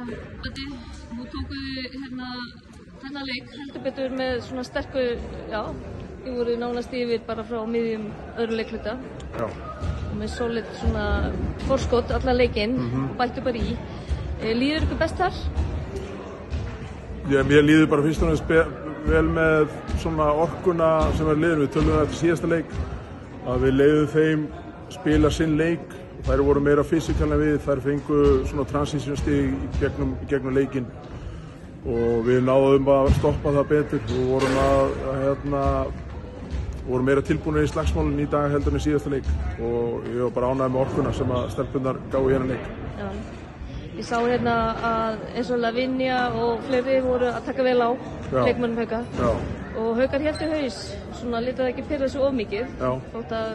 Böddi, nú tókuð þið þennan leik heldur betur með svona sterku, já, þið voru nánast yfir bara frá miðjum öðru leikhluta. Já. Og með solid svona forskot allan leikinn og bættu bara í. Líður ykkur best þar? Já, mér líður bara fyrst og næst vel með svona orkuna sem er liðin. Við tölum eftir síðasta leik að við leiðum þeim spila sinn leik. Þær voru meira fysikal en við, þær fengu svona transition-stig í gegnum leikinn og við náðum að stoppa það betur og vorum meira tilbúinir í slagsmálinn í dag heldur en í síðasta leik og ég var bara ánægður með orkuna sem að stelpurnar gáfu hérna leik. Já. Ég sá að eins og Lavinia og fleiri voru að taka vel á leikmönnum Hauka. Já. Og Haukar héldu haus, svona lítið ekki pirra þessu of mikið. Já. Þótt að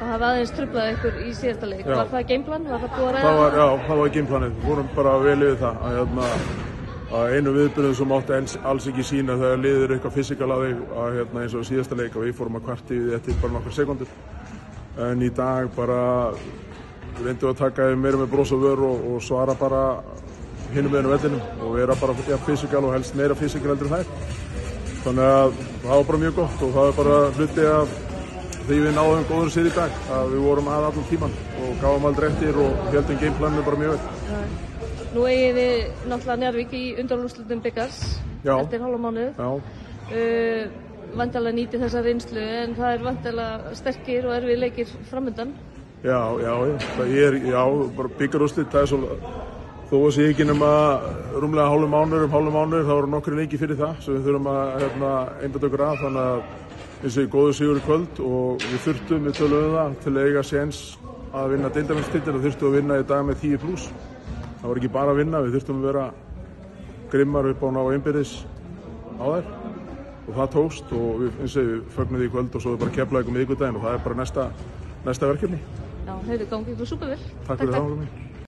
það hafi aðeins truflað ykkur í síðasta leik. Já. Var það gameplan? Var það búið að ræða? Já, það var gameplanið. Við vorum bara vel yfir það að einu viðbyrðum sem mátti alls ekki sína þegar liður eitthvað fysikal á þig eins og síðasta leik og við fórum að kvarta yfir eftir bara nokkrar sekundur. En í dag bara reyndum við að taka meira með bros og vör og svara bara hinum meðan vellinum og vera bara fysikal og helst meira fysikal heldur en þær. Þannig að það var bara mjög gott og það var bara hluti af því við náðum góður sér í dag að við vorum að allan tíman og gáðum aldrei eftir og heldum gameplaninu bara mjög vel. Nú eigið þið náttúrulega Njarðvík í undanúrslitum bikars eftir hálfa mánuð. Væntanlega nýtið þessa reynslu en það er væntanlega sterkir og erfið leikir framundan. Já, bara bikarúrslit, það er svo þó að sé ekki nema rúmlega hálfum mánuður, þá eru nokkri leiki fyrir það sem við þurfum að einbeita okkur að þannig að eins og góður sigur í kvöld og við töluðum það til að eiga séns að vinna deildarmeistaratittil og þurftum að vinna í dag með 10+. Það var ekki bara að vinna, við þurftum að vera grimmar upp á ná innbyrðis á þær og það tókst og við fögnum því í kvöld og svo er bara Keflavík miðvikudaginn og það er bara næsta verkefni. Já, gangið ykkur súper vel. Takk fyrir það.